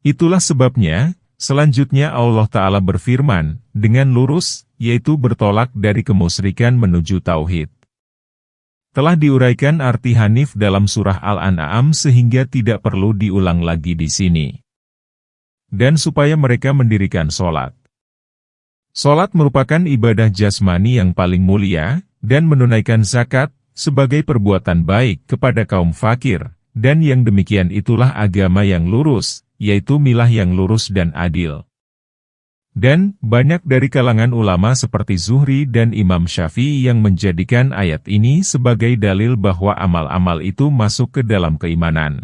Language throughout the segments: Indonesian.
Itulah sebabnya, selanjutnya Allah Ta'ala berfirman, dengan lurus, yaitu bertolak dari kemusyrikan menuju tauhid. Telah diuraikan arti Hanif dalam surah Al-An'am sehingga tidak perlu diulang lagi di sini. Dan supaya mereka mendirikan sholat. Sholat merupakan ibadah jasmani yang paling mulia, dan menunaikan zakat, sebagai perbuatan baik kepada kaum fakir, dan yang demikian itulah agama yang lurus, yaitu milah yang lurus dan adil. Dan, banyak dari kalangan ulama seperti Zuhri dan Imam Syafi'i yang menjadikan ayat ini sebagai dalil bahwa amal-amal itu masuk ke dalam keimanan.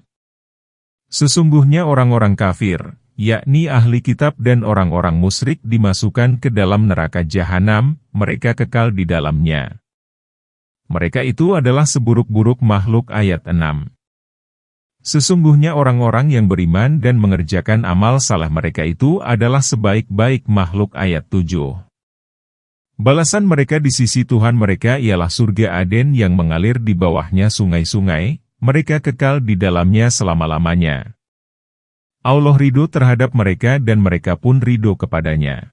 Sesungguhnya orang-orang kafir, yakni ahli kitab dan orang-orang musyrik dimasukkan ke dalam neraka jahanam, mereka kekal di dalamnya. Mereka itu adalah seburuk-buruk makhluk ayat 6. Sesungguhnya orang-orang yang beriman dan mengerjakan amal saleh mereka itu adalah sebaik-baik makhluk ayat 7. Balasan mereka di sisi Tuhan mereka ialah surga Aden yang mengalir di bawahnya sungai-sungai, mereka kekal di dalamnya selama-lamanya. Allah ridho terhadap mereka dan mereka pun ridho kepadanya.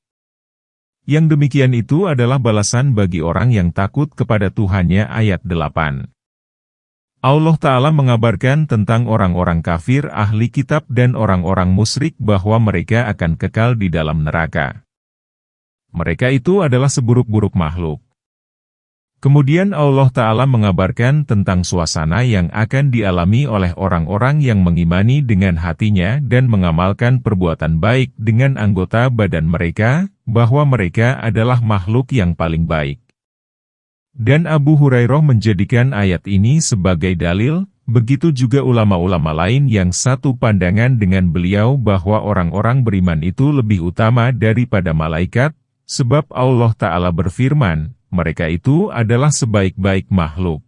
Yang demikian itu adalah balasan bagi orang yang takut kepada Tuhannya ayat 8. Allah Ta'ala mengabarkan tentang orang-orang kafir ahli kitab dan orang-orang musyrik bahwa mereka akan kekal di dalam neraka. Mereka itu adalah seburuk-buruk makhluk. Kemudian Allah Ta'ala mengabarkan tentang suasana yang akan dialami oleh orang-orang yang mengimani dengan hatinya dan mengamalkan perbuatan baik dengan anggota badan mereka, bahwa mereka adalah makhluk yang paling baik. Dan Abu Hurairah menjadikan ayat ini sebagai dalil, begitu juga ulama-ulama lain yang satu pandangan dengan beliau bahwa orang-orang beriman itu lebih utama daripada malaikat, sebab Allah Ta'ala berfirman, mereka itu adalah sebaik-baik makhluk.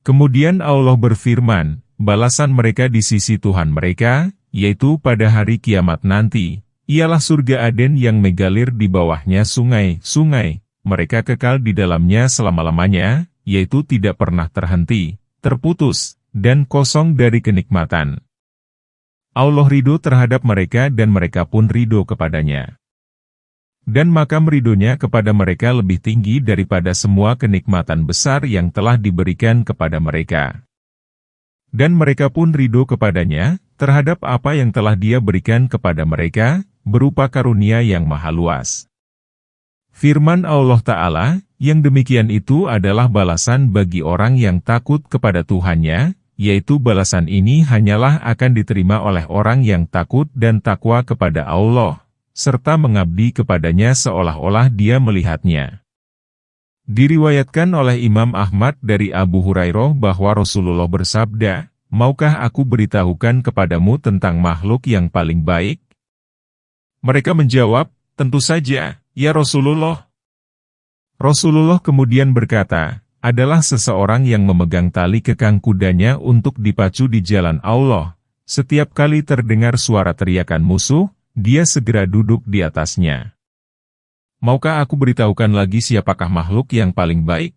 Kemudian Allah berfirman, balasan mereka di sisi Tuhan mereka, yaitu pada hari kiamat nanti, ialah surga Aden yang mengalir di bawahnya sungai-sungai, mereka kekal di dalamnya selama-lamanya, yaitu tidak pernah terhenti, terputus, dan kosong dari kenikmatan. Allah ridho terhadap mereka dan mereka pun ridho kepadanya. Dan makam ridhonya kepada mereka lebih tinggi daripada semua kenikmatan besar yang telah diberikan kepada mereka. Dan mereka pun ridho kepadanya, terhadap apa yang telah Dia berikan kepada mereka, berupa karunia yang maha luas. Firman Allah Ta'ala, yang demikian itu adalah balasan bagi orang yang takut kepada Tuhannya, yaitu balasan ini hanyalah akan diterima oleh orang yang takut dan takwa kepada Allah, serta mengabdi kepadanya seolah-olah dia melihatnya. Diriwayatkan oleh Imam Ahmad dari Abu Hurairah bahwa Rasulullah bersabda, maukah aku beritahukan kepadamu tentang makhluk yang paling baik? Mereka menjawab, tentu saja, ya Rasulullah. Rasulullah kemudian berkata, adalah seseorang yang memegang tali kekang kudanya untuk dipacu di jalan Allah. Setiap kali terdengar suara teriakan musuh, dia segera duduk di atasnya. Maukah aku beritahukan lagi siapakah makhluk yang paling baik?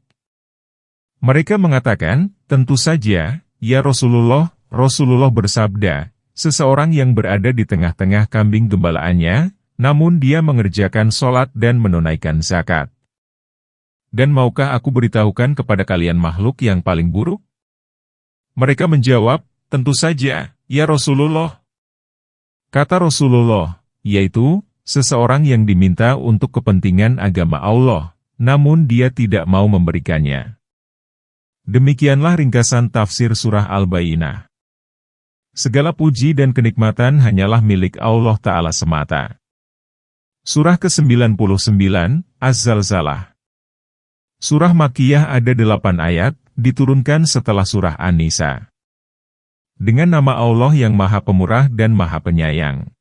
Mereka mengatakan, tentu saja, ya Rasulullah. Rasulullah bersabda, seseorang yang berada di tengah-tengah kambing gembalaannya, namun dia mengerjakan sholat dan menunaikan zakat. Dan maukah aku beritahukan kepada kalian makhluk yang paling buruk? Mereka menjawab, tentu saja, ya Rasulullah. Kata Rasulullah, yaitu, seseorang yang diminta untuk kepentingan agama Allah, namun dia tidak mau memberikannya. Demikianlah ringkasan tafsir surah Al-Bayyinah. Segala puji dan kenikmatan hanyalah milik Allah Ta'ala semata. Surah ke-99, Az-Zalzalah. Surah Makkiyah ada 8 ayat, diturunkan setelah surah An-Nisa. Dengan nama Allah yang Maha Pemurah dan Maha Penyayang.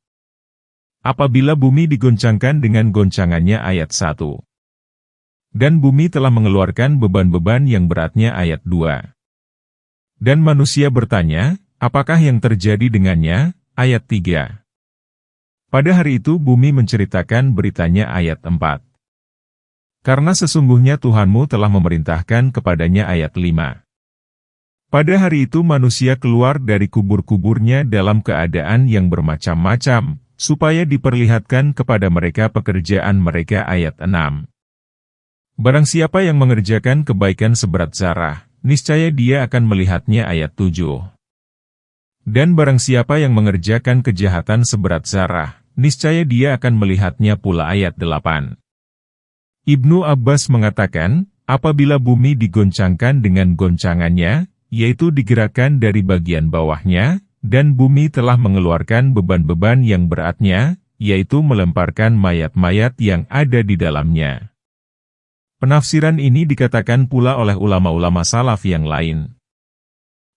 Apabila bumi digoncangkan dengan goncangannya ayat 1. Dan bumi telah mengeluarkan beban-beban yang beratnya ayat 2. Dan manusia bertanya, apakah yang terjadi dengannya? Ayat 3. Pada hari itu bumi menceritakan beritanya ayat 4. Karena sesungguhnya Tuhanmu telah memerintahkan kepadanya ayat 5. Pada hari itu manusia keluar dari kubur-kuburnya dalam keadaan yang bermacam-macam, supaya diperlihatkan kepada mereka pekerjaan mereka. Ayat 6. Barang siapa yang mengerjakan kebaikan seberat zarah, niscaya dia akan melihatnya. Ayat 7. Dan barang siapa yang mengerjakan kejahatan seberat zarah, niscaya dia akan melihatnya pula. Ayat 8. Ibnu Abbas mengatakan, apabila bumi digoncangkan dengan goncangannya, yaitu digerakkan dari bagian bawahnya, dan bumi telah mengeluarkan beban-beban yang beratnya, yaitu melemparkan mayat-mayat yang ada di dalamnya. Penafsiran ini dikatakan pula oleh ulama-ulama salaf yang lain.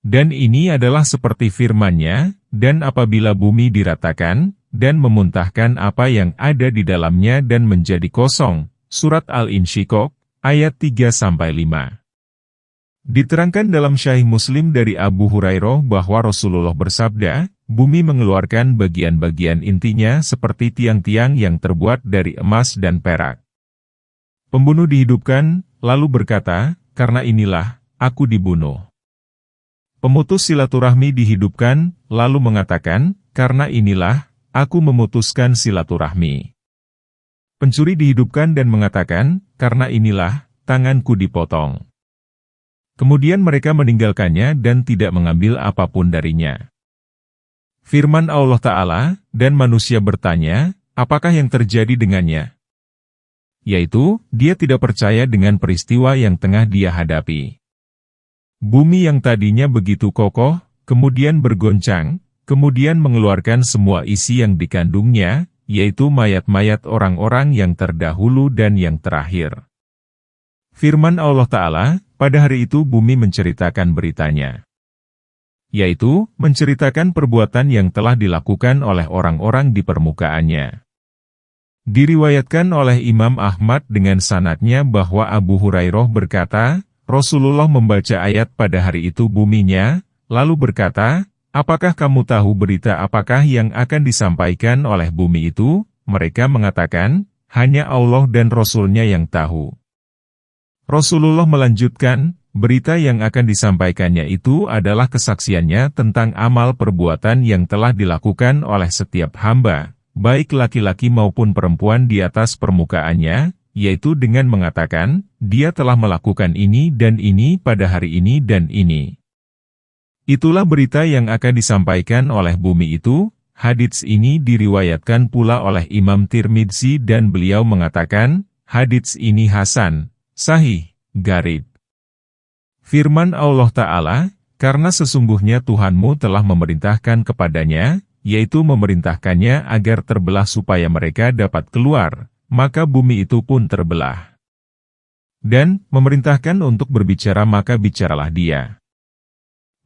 Dan ini adalah seperti firman-Nya, dan apabila bumi diratakan, dan memuntahkan apa yang ada di dalamnya dan menjadi kosong. Surat Al-Insyiqaq, ayat 3-5. Diterangkan dalam Sahih Muslim dari Abu Hurairah bahwa Rasulullah bersabda, bumi mengeluarkan bagian-bagian intinya seperti tiang-tiang yang terbuat dari emas dan perak. Pembunuh dihidupkan, lalu berkata, karena inilah, aku dibunuh. Pemutus silaturahmi dihidupkan, lalu mengatakan, karena inilah, aku memutuskan silaturahmi. Pencuri dihidupkan dan mengatakan, karena inilah, tanganku dipotong. Kemudian mereka meninggalkannya dan tidak mengambil apapun darinya. Firman Allah Ta'ala, dan manusia bertanya, apakah yang terjadi dengannya? Yaitu, dia tidak percaya dengan peristiwa yang tengah dia hadapi. Bumi yang tadinya begitu kokoh, kemudian bergoncang, kemudian mengeluarkan semua isi yang dikandungnya, yaitu mayat-mayat orang-orang yang terdahulu dan yang terakhir. Firman Allah Ta'ala, pada hari itu bumi menceritakan beritanya. Yaitu, menceritakan perbuatan yang telah dilakukan oleh orang-orang di permukaannya. Diriwayatkan oleh Imam Ahmad dengan sanadnya bahwa Abu Hurairah berkata, Rasulullah membaca ayat pada hari itu buminya, lalu berkata, apakah kamu tahu berita apakah yang akan disampaikan oleh bumi itu? Mereka mengatakan, hanya Allah dan Rasul-Nya yang tahu. Rasulullah melanjutkan, berita yang akan disampaikannya itu adalah kesaksiannya tentang amal perbuatan yang telah dilakukan oleh setiap hamba, baik laki-laki maupun perempuan di atas permukaannya, yaitu dengan mengatakan, dia telah melakukan ini dan ini pada hari ini dan ini. Itulah berita yang akan disampaikan oleh bumi itu. Hadits ini diriwayatkan pula oleh Imam Tirmidzi dan beliau mengatakan, hadits ini hasan, sahih, gharib. Firman Allah Ta'ala, karena sesungguhnya Tuhanmu telah memerintahkan kepadanya, yaitu memerintahkannya agar terbelah supaya mereka dapat keluar, maka bumi itu pun terbelah. Dan, memerintahkan untuk berbicara maka bicaralah dia.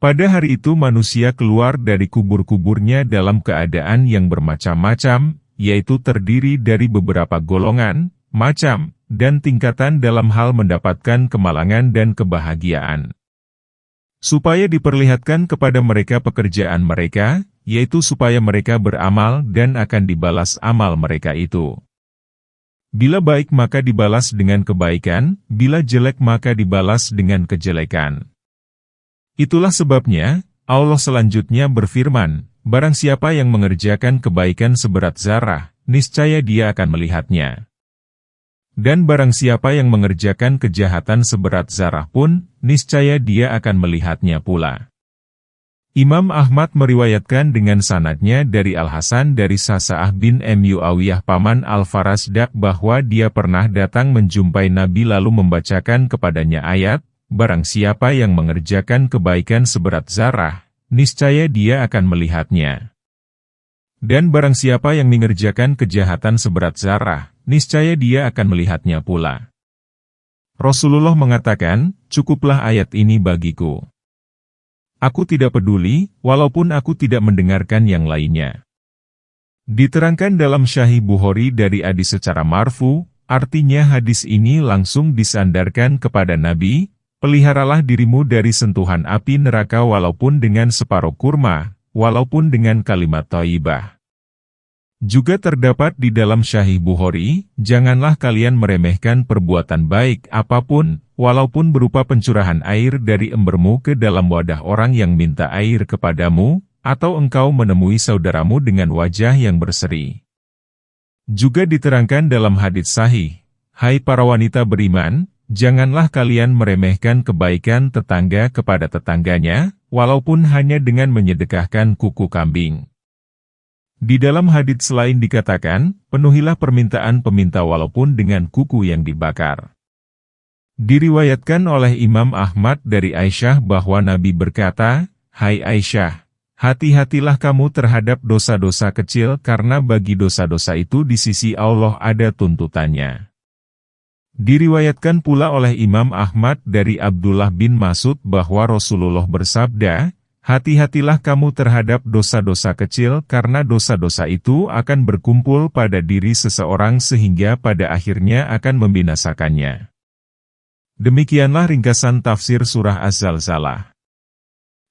Pada hari itu manusia keluar dari kubur-kuburnya dalam keadaan yang bermacam-macam, yaitu terdiri dari beberapa golongan, macam, dan tingkatan dalam hal mendapatkan kemalangan dan kebahagiaan. Supaya diperlihatkan kepada mereka pekerjaan mereka, yaitu supaya mereka beramal dan akan dibalas amal mereka itu. Bila baik maka dibalas dengan kebaikan, bila jelek maka dibalas dengan kejelekan. Itulah sebabnya, Allah selanjutnya berfirman, barang siapa yang mengerjakan kebaikan seberat zarah, niscaya dia akan melihatnya. Dan barang siapa yang mengerjakan kejahatan seberat zarah pun, niscaya dia akan melihatnya pula. Imam Ahmad meriwayatkan dengan sanadnya dari Al-Hasan dari Sa'sa'ah bin Mu'awiyah paman Al-Farasdak bahwa dia pernah datang menjumpai Nabi lalu membacakan kepadanya ayat, barang siapa yang mengerjakan kebaikan seberat zarah, niscaya dia akan melihatnya. Dan barang siapa yang mengerjakan kejahatan seberat zarah, niscaya dia akan melihatnya pula. Rasulullah mengatakan, cukuplah ayat ini bagiku. Aku tidak peduli, walaupun aku tidak mendengarkan yang lainnya. Diterangkan dalam Sahih Bukhari dari hadis secara marfu, artinya hadis ini langsung disandarkan kepada Nabi, peliharalah dirimu dari sentuhan api neraka walaupun dengan separuh kurma, walaupun dengan kalimat thayyibah. Juga terdapat di dalam Sahih Bukhari, janganlah kalian meremehkan perbuatan baik apapun, walaupun berupa pencurahan air dari embermu ke dalam wadah orang yang minta air kepadamu, atau engkau menemui saudaramu dengan wajah yang berseri. Juga diterangkan dalam hadits sahih, hai para wanita beriman, janganlah kalian meremehkan kebaikan tetangga kepada tetangganya, walaupun hanya dengan menyedekahkan kuku kambing. Di dalam hadits lain dikatakan, penuhilah permintaan peminta walaupun dengan kuku yang dibakar. Diriwayatkan oleh Imam Ahmad dari Aisyah bahwa Nabi berkata, hai Aisyah, hati-hatilah kamu terhadap dosa-dosa kecil karena bagi dosa-dosa itu di sisi Allah ada tuntutannya. Diriwayatkan pula oleh Imam Ahmad dari Abdullah bin Mas'ud bahwa Rasulullah bersabda, hati-hatilah kamu terhadap dosa-dosa kecil karena dosa-dosa itu akan berkumpul pada diri seseorang sehingga pada akhirnya akan membinasakannya. Demikianlah ringkasan tafsir surah Az-Zalzalah.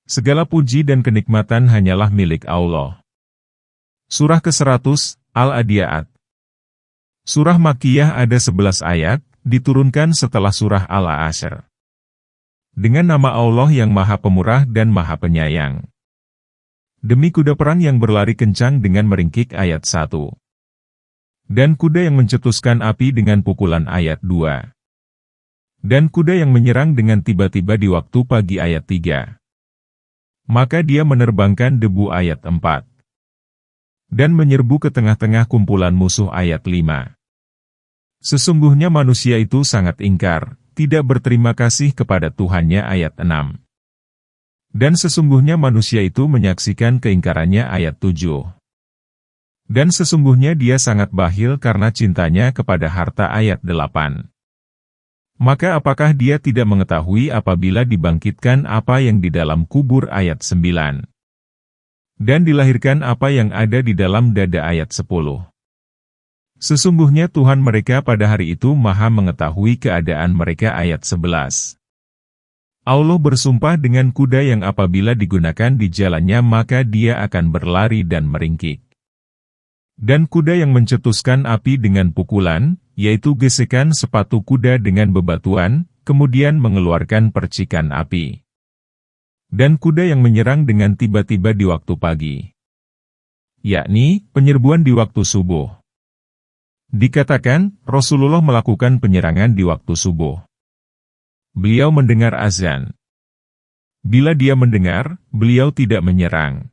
Segala puji dan kenikmatan hanyalah milik Allah. Surah ke-100, Al-Adiyat. Surah Makkiyah ada 11 ayat, diturunkan setelah surah Al-Asr. Dengan nama Allah yang Maha Pemurah dan Maha Penyayang. Demi kuda perang yang berlari kencang dengan meringkik ayat 1. Dan kuda yang mencetuskan api dengan pukulan ayat 2. Dan kuda yang menyerang dengan tiba-tiba di waktu pagi ayat 3. Maka dia menerbangkan debu ayat 4. Dan menyerbu ke tengah-tengah kumpulan musuh ayat 5. Sesungguhnya manusia itu sangat ingkar, tidak berterima kasih kepada Tuhannya ayat 6. Dan sesungguhnya manusia itu menyaksikan keingkarannya ayat 7. Dan sesungguhnya dia sangat bakhil karena cintanya kepada harta ayat 8. Maka apakah dia tidak mengetahui apabila dibangkitkan apa yang di dalam kubur ayat 9. Dan dilahirkan apa yang ada di dalam dada ayat 10. Sesungguhnya Tuhan mereka pada hari itu maha mengetahui keadaan mereka ayat 11. Allah bersumpah dengan kuda yang apabila digunakan di jalannya maka dia akan berlari dan meringkik. Dan kuda yang mencetuskan api dengan pukulan, yaitu gesekan sepatu kuda dengan bebatuan, kemudian mengeluarkan percikan api. Dan kuda yang menyerang dengan tiba-tiba di waktu pagi. Yakni, penyerbuan di waktu subuh. Dikatakan, Rasulullah melakukan penyerangan di waktu subuh. Beliau mendengar azan. Bila dia mendengar, beliau tidak menyerang.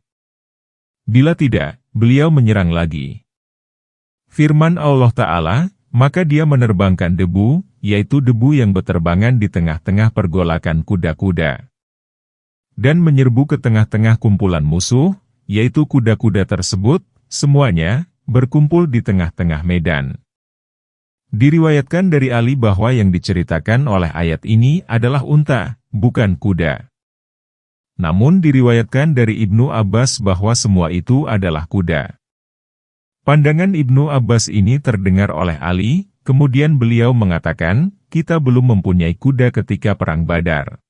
Bila tidak, beliau menyerang lagi. Firman Allah Ta'ala, maka dia menerbangkan debu, yaitu debu yang berterbangan di tengah-tengah pergolakan kuda-kuda. Dan menyerbu ke tengah-tengah kumpulan musuh, yaitu kuda-kuda tersebut, semuanya berkumpul di tengah-tengah medan. Diriwayatkan dari Ali bahwa yang diceritakan oleh ayat ini adalah unta, bukan kuda. Namun diriwayatkan dari Ibnu Abbas bahwa semua itu adalah kuda. Pandangan Ibnu Abbas ini terdengar oleh Ali, kemudian beliau mengatakan, kita belum mempunyai kuda ketika perang Badar.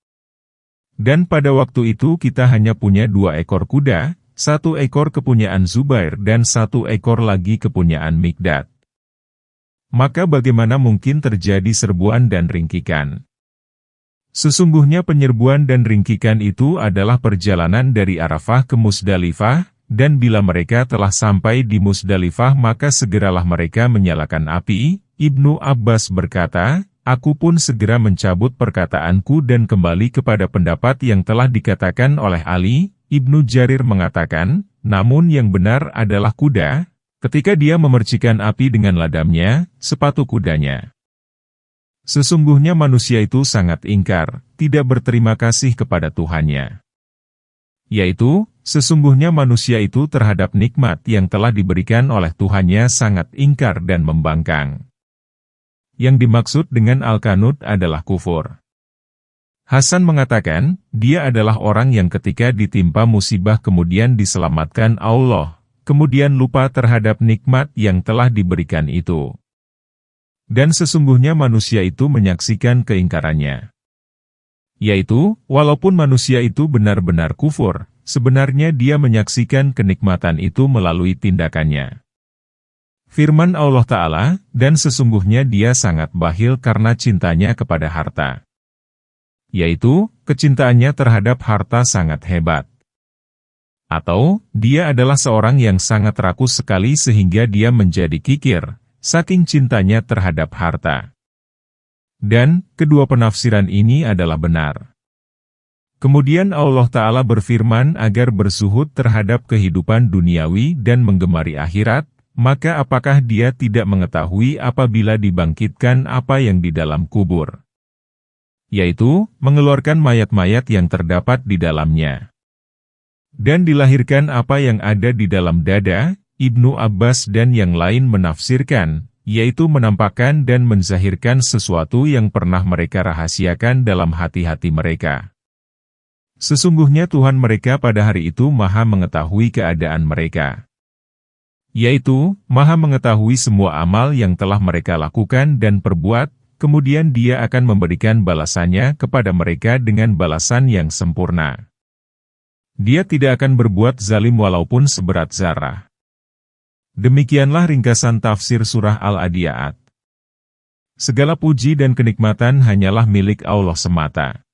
Dan pada waktu itu kita hanya punya 2 ekor kuda, 1 ekor kepunyaan Zubair dan 1 ekor lagi kepunyaan Mikdad. Maka bagaimana mungkin terjadi serbuan dan ringkikan? Sesungguhnya penyerbuan dan ringkikan itu adalah perjalanan dari Arafah ke Musdalifah, dan bila mereka telah sampai di Musdalifah maka segeralah mereka menyalakan api. Ibnu Abbas berkata, aku pun segera mencabut perkataanku dan kembali kepada pendapat yang telah dikatakan oleh Ali. Ibnu Jarir mengatakan, namun yang benar adalah kuda, ketika dia memercikan api dengan ladamnya, sepatu kudanya. Sesungguhnya manusia itu sangat ingkar, tidak berterima kasih kepada Tuhannya. Yaitu, sesungguhnya manusia itu terhadap nikmat yang telah diberikan oleh Tuhannya sangat ingkar dan membangkang. Yang dimaksud dengan Al-Qanut adalah kufur. Hasan mengatakan, dia adalah orang yang ketika ditimpa musibah kemudian diselamatkan Allah, kemudian lupa terhadap nikmat yang telah diberikan itu. Dan sesungguhnya manusia itu menyaksikan keingkarannya. Yaitu, walaupun manusia itu benar-benar kufur, sebenarnya dia menyaksikan kenikmatan itu melalui tindakannya. Firman Allah Ta'ala, dan sesungguhnya dia sangat bakhil karena cintanya kepada harta. Yaitu, kecintaannya terhadap harta sangat hebat. Atau, dia adalah seorang yang sangat rakus sekali sehingga dia menjadi kikir, saking cintanya terhadap harta. Dan, kedua penafsiran ini adalah benar. Kemudian Allah Ta'ala berfirman agar bersuhud terhadap kehidupan duniawi dan menggemari akhirat, maka apakah dia tidak mengetahui apabila dibangkitkan apa yang di dalam kubur? Yaitu, mengeluarkan mayat-mayat yang terdapat di dalamnya. Dan dilahirkan apa yang ada di dalam dada. Ibnu Abbas dan yang lain menafsirkan, yaitu menampakkan dan menzahirkan sesuatu yang pernah mereka rahasiakan dalam hati-hati mereka. Sesungguhnya Tuhan mereka pada hari itu Maha mengetahui keadaan mereka. Yaitu, Maha mengetahui semua amal yang telah mereka lakukan dan perbuat, kemudian Dia akan memberikan balasannya kepada mereka dengan balasan yang sempurna. Dia tidak akan berbuat zalim walaupun seberat zarah. Demikianlah ringkasan tafsir surah Al-Adiyat. Segala puji dan kenikmatan hanyalah milik Allah semata.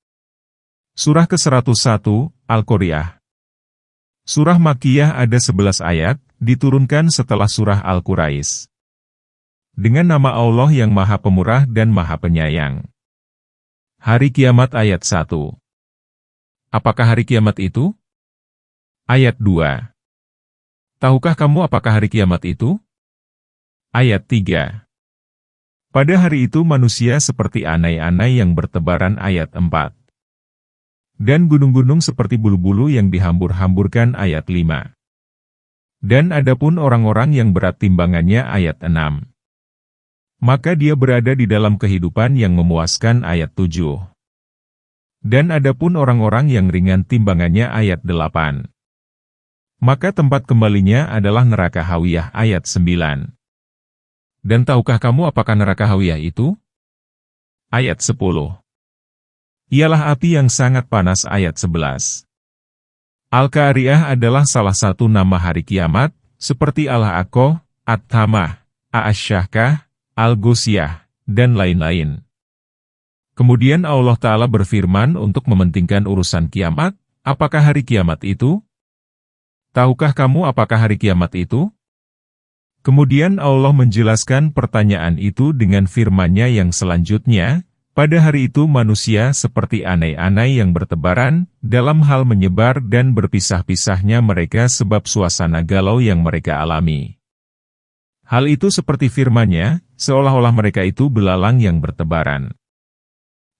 Surah ke-101, Al-Qari'ah. Surah Makkiyah ada 11 ayat, diturunkan setelah surah Al-Quraisy. Dengan nama Allah yang Maha Pemurah dan Maha Penyayang. Hari Kiamat ayat 1. Apakah hari kiamat itu? Ayat 2. Tahukah kamu apakah hari kiamat itu? Ayat 3. Pada hari itu manusia seperti anai-anai yang bertebaran. Ayat 4. Dan gunung-gunung seperti bulu-bulu yang dihambur-hamburkan. Ayat 5. Dan adapun orang-orang yang berat timbangannya. Ayat 6. Maka dia berada di dalam kehidupan yang memuaskan. Ayat 7. Dan adapun orang-orang yang ringan timbangannya. Ayat 8. Maka tempat kembalinya adalah neraka Hawiyah. Ayat 9. Dan tahukah kamu apakah neraka Hawiyah itu? Ayat 10. Ialah api yang sangat panas. Ayat 11. Al-Qari'ah adalah salah satu nama hari kiamat, seperti Al-Haqqah, At-Tamah, A'asyahkah, Al-Ghusyah, dan lain-lain. Kemudian Allah Ta'ala berfirman untuk mementingkan urusan kiamat, apakah hari kiamat itu? Tahukah kamu apakah hari kiamat itu? Kemudian Allah menjelaskan pertanyaan itu dengan firman-Nya yang selanjutnya, pada hari itu manusia seperti anai-anai yang bertebaran, dalam hal menyebar dan berpisah-pisahnya mereka sebab suasana galau yang mereka alami. Hal itu seperti firman-Nya, seolah-olah mereka itu belalang yang bertebaran.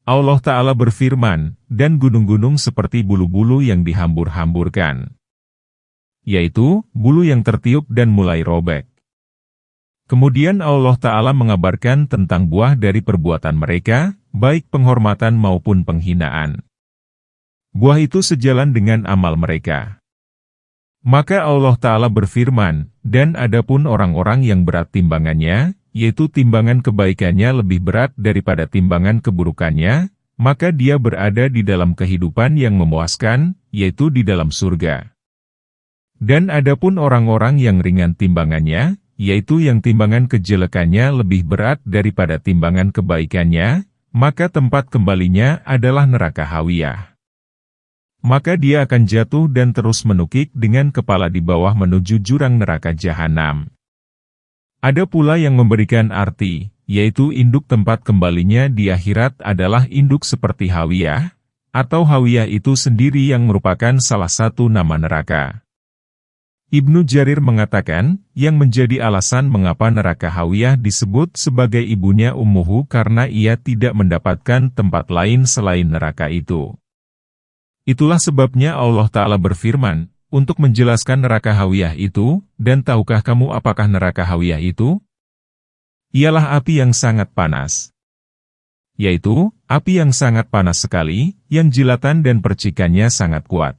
Allah Ta'ala berfirman, dan gunung-gunung seperti bulu-bulu yang dihambur-hamburkan. Yaitu, bulu yang tertiup dan mulai robek. Kemudian Allah Ta'ala mengabarkan tentang buah dari perbuatan mereka, baik penghormatan maupun penghinaan. Buah itu sejalan dengan amal mereka. Maka Allah Ta'ala berfirman, dan adapun orang-orang yang berat timbangannya, yaitu timbangan kebaikannya lebih berat daripada timbangan keburukannya, maka dia berada di dalam kehidupan yang memuaskan, yaitu di dalam surga. Dan adapun orang-orang yang ringan timbangannya, yaitu yang timbangan kejelekannya lebih berat daripada timbangan kebaikannya, maka tempat kembalinya adalah neraka Hawiyah. Maka dia akan jatuh dan terus menukik dengan kepala di bawah menuju jurang neraka jahanam. Ada pula yang memberikan arti, yaitu induk tempat kembalinya di akhirat adalah induk seperti Hawiyah, atau Hawiyah itu sendiri yang merupakan salah satu nama neraka. Ibnu Jarir mengatakan, yang menjadi alasan mengapa neraka Hawiyah disebut sebagai ibunya Ummuhu karena ia tidak mendapatkan tempat lain selain neraka itu. Itulah sebabnya Allah Ta'ala berfirman, untuk menjelaskan neraka Hawiyah itu, dan tahukah kamu apakah neraka Hawiyah itu? Ialah api yang sangat panas. Yaitu, api yang sangat panas sekali, yang jilatan dan percikannya sangat kuat.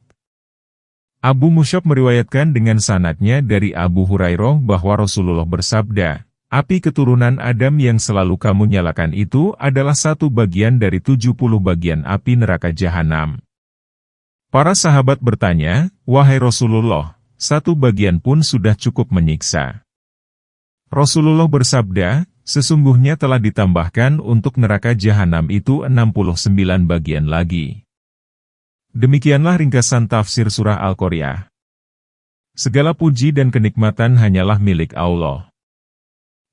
Abu Musyab meriwayatkan dengan sanadnya dari Abu Hurairah bahwa Rasulullah bersabda, api keturunan Adam yang selalu kamu nyalakan itu adalah satu bagian dari 70 bagian api neraka jahanam. Para sahabat bertanya, wahai Rasulullah, satu bagian pun sudah cukup menyiksa. Rasulullah bersabda, sesungguhnya telah ditambahkan untuk neraka jahanam itu 69 bagian lagi. Demikianlah ringkasan tafsir surah Al-Qari'ah. Segala puji dan kenikmatan hanyalah milik Allah.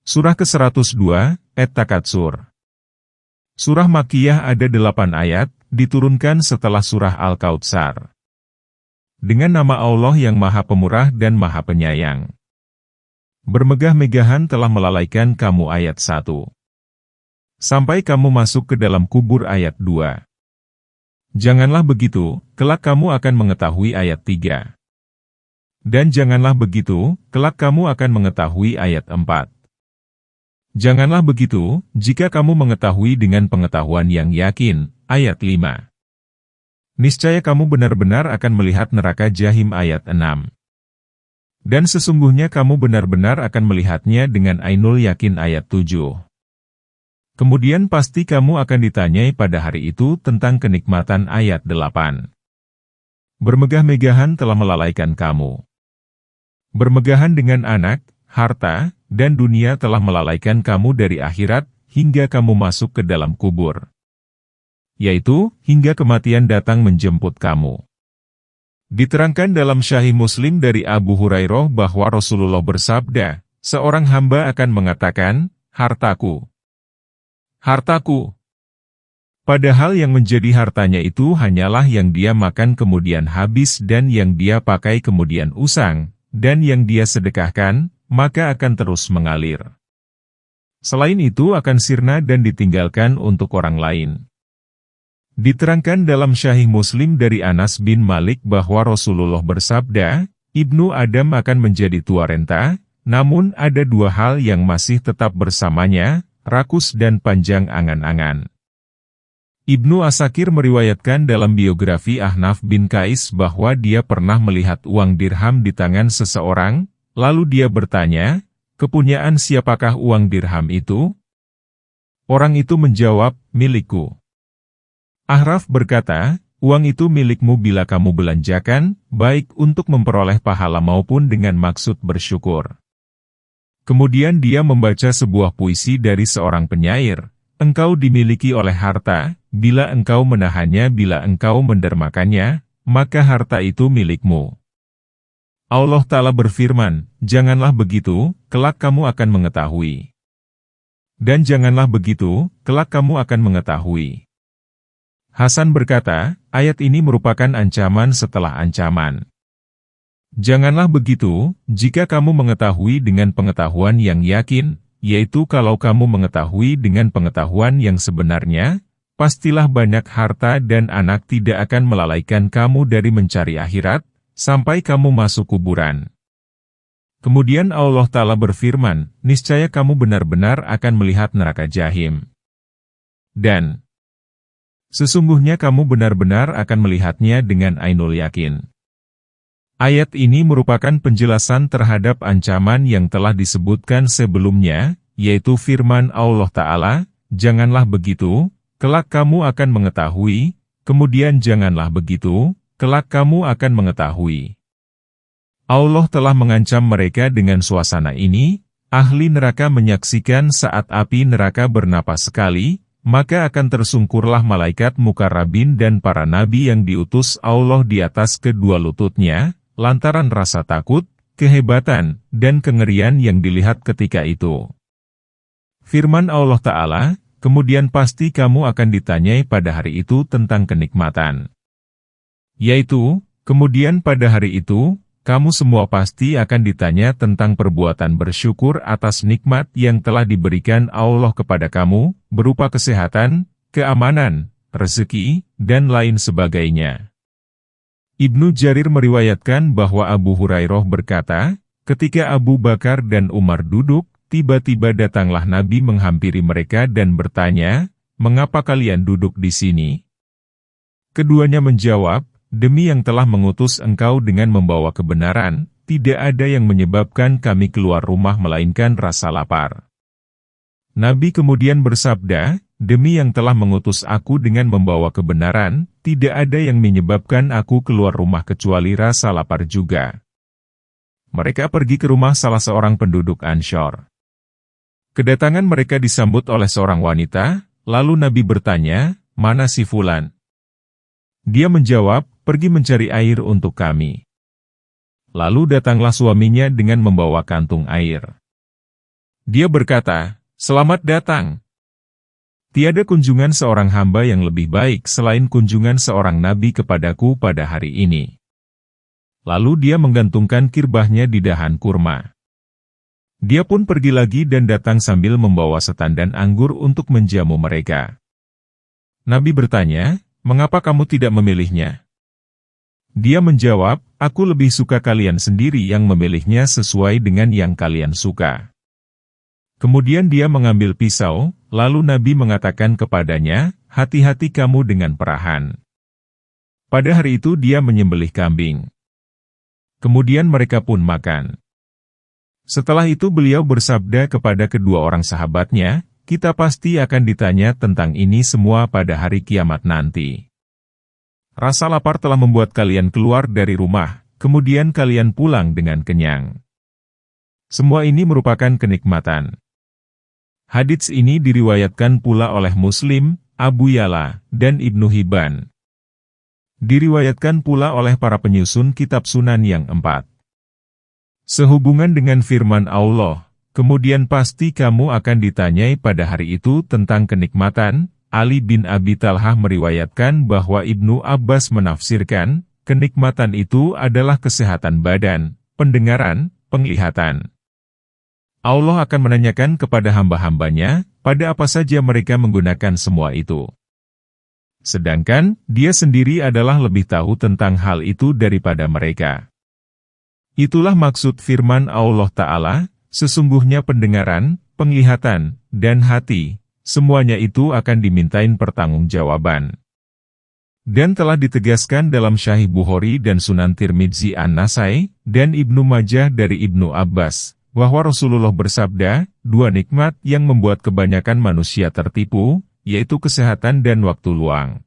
Surah ke-102, At-Takatsur. Surah Makkiyah ada 8 ayat, diturunkan setelah surah Al-Kautsar. Dengan nama Allah yang Maha Pemurah dan Maha Penyayang. Bermegah-megahan telah melalaikan kamu ayat 1. Sampai kamu masuk ke dalam kubur ayat 2. Janganlah begitu, kelak kamu akan mengetahui ayat 3. Dan janganlah begitu, kelak kamu akan mengetahui ayat 4. Janganlah begitu, jika kamu mengetahui dengan pengetahuan yang yakin, ayat 5. Niscaya kamu benar-benar akan melihat neraka Jahim ayat 6. Dan sesungguhnya kamu benar-benar akan melihatnya dengan ainul yakin ayat 7. Kemudian pasti kamu akan ditanyai pada hari itu tentang kenikmatan ayat 8. Bermegah-megahan telah melalaikan kamu. Bermegahan dengan anak, harta, dan dunia telah melalaikan kamu dari akhirat, hingga kamu masuk ke dalam kubur. Yaitu, hingga kematian datang menjemput kamu. Diterangkan dalam Sahih Muslim dari Abu Hurairah bahwa Rasulullah bersabda, seorang hamba akan mengatakan, hartaku. Hartaku. Padahal yang menjadi hartanya itu hanyalah yang dia makan kemudian habis dan yang dia pakai kemudian usang, dan yang dia sedekahkan, maka akan terus mengalir. Selain itu akan sirna dan ditinggalkan untuk orang lain. Diterangkan dalam Sahih Muslim dari Anas bin Malik bahwa Rasulullah bersabda, Ibnu Adam akan menjadi tua renta, namun ada 2 hal yang masih tetap bersamanya, rakus dan panjang angan-angan. Ibnu Asakir meriwayatkan dalam biografi Ahnaf bin Qais bahwa dia pernah melihat uang dirham di tangan seseorang, lalu dia bertanya, kepunyaan siapakah uang dirham itu? Orang itu menjawab, milikku. Ahraf berkata, uang itu milikmu bila kamu belanjakan, baik untuk memperoleh pahala maupun dengan maksud bersyukur. Kemudian dia membaca sebuah puisi dari seorang penyair, engkau dimiliki oleh harta, bila engkau menahannya bila engkau mendermakannya, maka harta itu milikmu. Allah Ta'ala berfirman, janganlah begitu, kelak kamu akan mengetahui. Dan janganlah begitu, kelak kamu akan mengetahui. Hasan berkata, ayat ini merupakan ancaman setelah ancaman. Janganlah begitu, jika kamu mengetahui dengan pengetahuan yang yakin, yaitu kalau kamu mengetahui dengan pengetahuan yang sebenarnya, pastilah banyak harta dan anak tidak akan melalaikan kamu dari mencari akhirat, sampai kamu masuk kuburan. Kemudian Allah Ta'ala berfirman, niscaya kamu benar-benar akan melihat neraka Jahim. Dan sesungguhnya kamu benar-benar akan melihatnya dengan ainul yakin. Ayat ini merupakan penjelasan terhadap ancaman yang telah disebutkan sebelumnya, yaitu firman Allah Ta'ala, janganlah begitu, kelak kamu akan mengetahui, kemudian janganlah begitu, kelak kamu akan mengetahui. Allah telah mengancam mereka dengan suasana ini, ahli neraka menyaksikan saat api neraka bernapas sekali, maka akan tersungkurlah malaikat mukarrabin dan para nabi yang diutus Allah di atas kedua lututnya, lantaran rasa takut, kehebatan, dan kengerian yang dilihat ketika itu. Firman Allah Ta'ala, kemudian pasti kamu akan ditanyai pada hari itu tentang kenikmatan. Yaitu, kemudian pada hari itu, kamu semua pasti akan ditanya tentang perbuatan bersyukur atas nikmat yang telah diberikan Allah kepada kamu, berupa kesehatan, keamanan, rezeki, dan lain sebagainya. Ibnu Jarir meriwayatkan bahwa Abu Hurairah berkata, ketika Abu Bakar dan Umar duduk, tiba-tiba datanglah Nabi menghampiri mereka dan bertanya, mengapa kalian duduk di sini? Keduanya menjawab, demi yang telah mengutus engkau dengan membawa kebenaran, tidak ada yang menyebabkan kami keluar rumah melainkan rasa lapar. Nabi kemudian bersabda, demi yang telah mengutus aku dengan membawa kebenaran, tidak ada yang menyebabkan aku keluar rumah kecuali rasa lapar juga. Mereka pergi ke rumah salah seorang penduduk Anshor. Kedatangan mereka disambut oleh seorang wanita, lalu Nabi bertanya, "Mana si Fulan?" Dia menjawab, "Pergi mencari air untuk kami." Lalu datanglah suaminya dengan membawa kantung air. Dia berkata, "Selamat datang. Tiada kunjungan seorang hamba yang lebih baik selain kunjungan seorang nabi kepadaku pada hari ini." Lalu dia menggantungkan kirbahnya di dahan kurma. Dia pun pergi lagi dan datang sambil membawa setandan anggur untuk menjamu mereka. Nabi bertanya, "Mengapa kamu tidak memilihnya?" Dia menjawab, "Aku lebih suka kalian sendiri yang memilihnya sesuai dengan yang kalian suka." Kemudian dia mengambil pisau, lalu Nabi mengatakan kepadanya, "Hati-hati kamu dengan perahan." Pada hari itu dia menyembelih kambing. Kemudian mereka pun makan. Setelah itu beliau bersabda kepada kedua orang sahabatnya, "Kita pasti akan ditanya tentang ini semua pada hari kiamat nanti. Rasa lapar telah membuat kalian keluar dari rumah, kemudian kalian pulang dengan kenyang. Semua ini merupakan kenikmatan." Hadits ini diriwayatkan pula oleh Muslim, Abu Ya'la, dan Ibnu Hibban. Diriwayatkan pula oleh para penyusun kitab Sunan yang 4. Sehubungan dengan firman Allah, "Kemudian pasti kamu akan ditanyai pada hari itu tentang kenikmatan." Ali bin Abi Talhah meriwayatkan bahwa Ibnu Abbas menafsirkan, kenikmatan itu adalah kesehatan badan, pendengaran, penglihatan. Allah akan menanyakan kepada hamba-hambanya, pada apa saja mereka menggunakan semua itu. Sedangkan, dia sendiri adalah lebih tahu tentang hal itu daripada mereka. Itulah maksud firman Allah Ta'ala, "Sesungguhnya pendengaran, penglihatan, dan hati, semuanya itu akan dimintain pertanggungjawaban." Dan telah ditegaskan dalam Sahih Bukhari dan Sunan Tirmidzi An-Nasai, dan Ibnu Majah dari Ibnu Abbas, bahwa Rasulullah bersabda, "Dua nikmat yang membuat kebanyakan manusia tertipu, yaitu kesehatan dan waktu luang."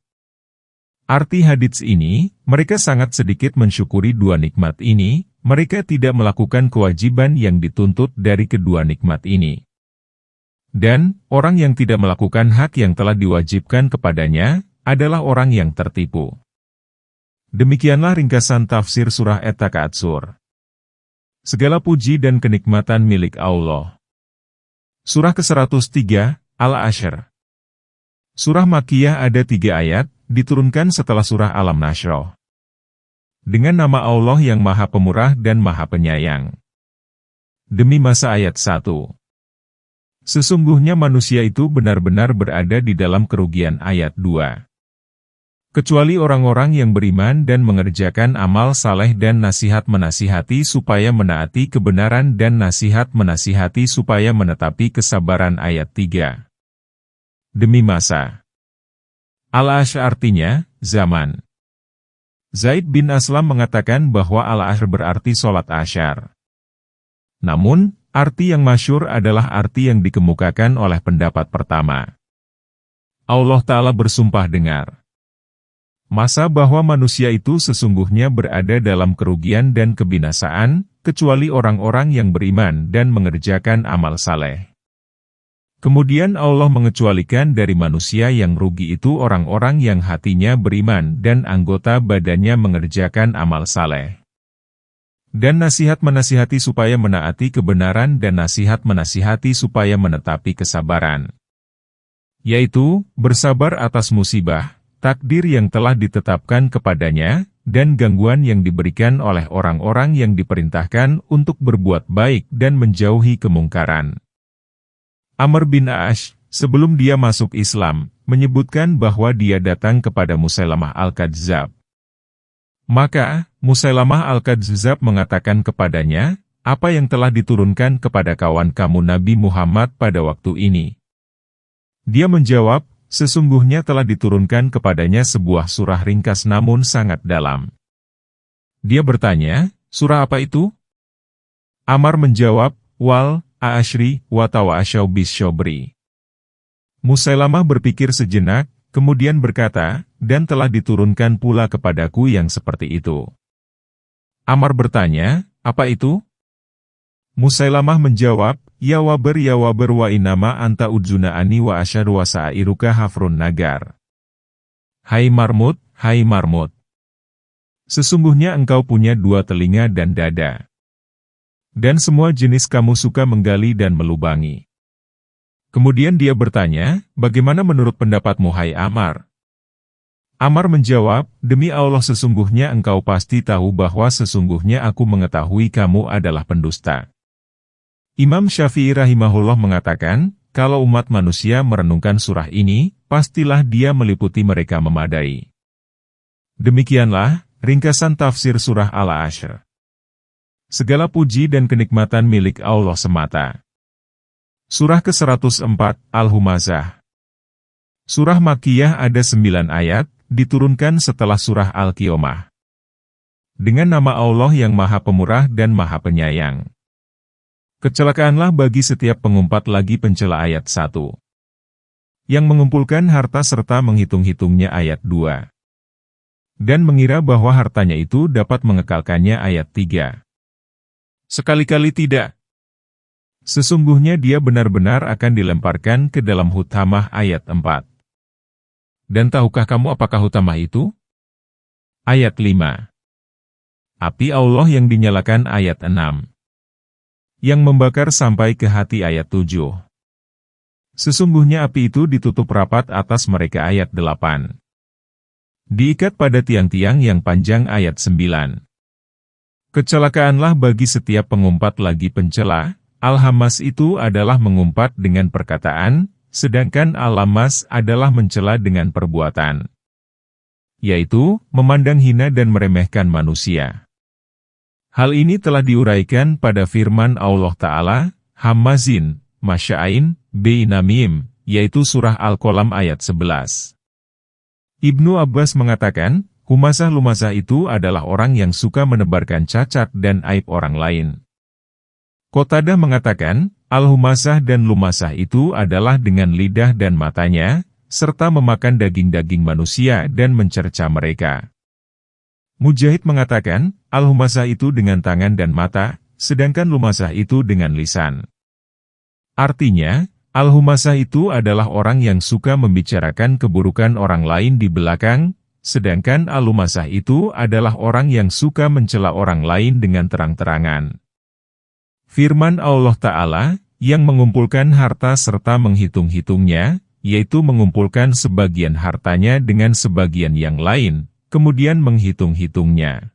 Arti hadits ini, mereka sangat sedikit mensyukuri dua nikmat ini, mereka tidak melakukan kewajiban yang dituntut dari kedua nikmat ini. Dan, orang yang tidak melakukan hak yang telah diwajibkan kepadanya, adalah orang yang tertipu. Demikianlah ringkasan tafsir surah At-Takaatsur. Segala puji dan kenikmatan milik Allah. Surah ke-103, Al-Ashr. Surah Makkiyah ada 3 ayat, diturunkan setelah surah Alam-Nashrah. Dengan nama Allah yang Maha Pemurah dan Maha Penyayang. Demi masa ayat 1. Sesungguhnya manusia itu benar-benar berada di dalam kerugian ayat 2. Kecuali orang-orang yang beriman dan mengerjakan amal saleh dan nasihat menasihati supaya menaati kebenaran dan nasihat menasihati supaya menetapi kesabaran ayat 3. Demi masa. Al-Ashr artinya, zaman. Zaid bin Aslam mengatakan bahwa Al-Ashr berarti sholat asyar. Namun, arti yang masyhur adalah arti yang dikemukakan oleh pendapat pertama. Allah Ta'ala bersumpah dengar. Masa bahwa manusia itu sesungguhnya berada dalam kerugian dan kebinasaan, kecuali orang-orang yang beriman dan mengerjakan amal saleh. Kemudian Allah mengecualikan dari manusia yang rugi itu orang-orang yang hatinya beriman dan anggota badannya mengerjakan amal saleh. Dan nasihat menasihati supaya menaati kebenaran dan nasihat menasihati supaya menetapi kesabaran. Yaitu, bersabar atas musibah, takdir yang telah ditetapkan kepadanya, dan gangguan yang diberikan oleh orang-orang yang diperintahkan untuk berbuat baik dan menjauhi kemungkaran. Amr bin A'ash, sebelum dia masuk Islam, menyebutkan bahwa dia datang kepada Musailamah Al-Kadzdzab. Maka, Musailamah Al-Kadzdzab mengatakan kepadanya, "Apa yang telah diturunkan kepada kawan kamu Nabi Muhammad pada waktu ini?" Dia menjawab, "Sesungguhnya telah diturunkan kepadanya sebuah surah ringkas namun sangat dalam." Dia bertanya, "Surah apa itu?" Amr menjawab, "Wal A'ashri wa tawa'asyaw bisyobri." Musailamah berpikir sejenak, kemudian berkata, "Dan telah diturunkan pula kepadaku yang seperti itu." Amr bertanya, "Apa itu?" Musailamah menjawab, ya wabar wa inama anta udzuna'ani wa asyadu wa sa'iruka hafrun nagar. Hai marmut, hai marmut. Sesungguhnya engkau punya dua telinga dan dada. Dan semua jenis kamu suka menggali dan melubangi. Kemudian dia bertanya, bagaimana menurut pendapatmu hai Ammar? Ammar menjawab, demi Allah sesungguhnya engkau pasti tahu bahwa sesungguhnya aku mengetahui kamu adalah pendusta. Imam Syafi'i rahimahullah mengatakan, kalau umat manusia merenungkan surah ini, pastilah dia meliputi mereka memadai. Demikianlah, ringkasan tafsir surah Al-Ashr. Segala puji dan kenikmatan milik Allah semata. Surah ke-104, Al-Humazah. Surah Makkiyah ada 9 ayat, diturunkan setelah surah Al-Qiyamah. Dengan nama Allah yang Maha Pemurah dan Maha Penyayang. Kecelakaanlah bagi setiap pengumpat lagi pencela ayat 1. Yang mengumpulkan harta serta menghitung-hitungnya ayat 2. Dan mengira bahwa hartanya itu dapat mengekalkannya ayat 3. Sekali-kali tidak. Sesungguhnya dia benar-benar akan dilemparkan ke dalam Hutamah ayat 4. Dan tahukah kamu apakah Hutamah itu? Ayat 5. Api Allah yang dinyalakan ayat 6. Yang membakar sampai ke hati ayat 7. Sesungguhnya api itu ditutup rapat atas mereka ayat 8. Diikat pada tiang-tiang yang panjang ayat 9. Kecelakaanlah bagi setiap pengumpat lagi pencela. Al-Hamas itu adalah mengumpat dengan perkataan, sedangkan Al-Lamas adalah mencela dengan perbuatan. Yaitu, memandang hina dan meremehkan manusia. Hal ini telah diuraikan pada firman Allah Ta'ala, Hammazin, Masya'in, Namim, yaitu surah Al-Qalam ayat 11. Ibnu Abbas mengatakan, Humazah-lumazah itu adalah orang yang suka menebarkan cacat dan aib orang lain. Qatadah mengatakan, Al-Humazah dan Lumazah itu adalah dengan lidah dan matanya, serta memakan daging-daging manusia dan mencerca mereka. Mujahid mengatakan, Al-Humazah itu dengan tangan dan mata, sedangkan Lumazah itu dengan lisan. Artinya, Al-Humazah itu adalah orang yang suka membicarakan keburukan orang lain di belakang, sedangkan Al-Lumazah itu adalah orang yang suka mencela orang lain dengan terang-terangan. Firman Allah Ta'ala, yang mengumpulkan harta serta menghitung-hitungnya, yaitu mengumpulkan sebagian hartanya dengan sebagian yang lain, kemudian menghitung-hitungnya.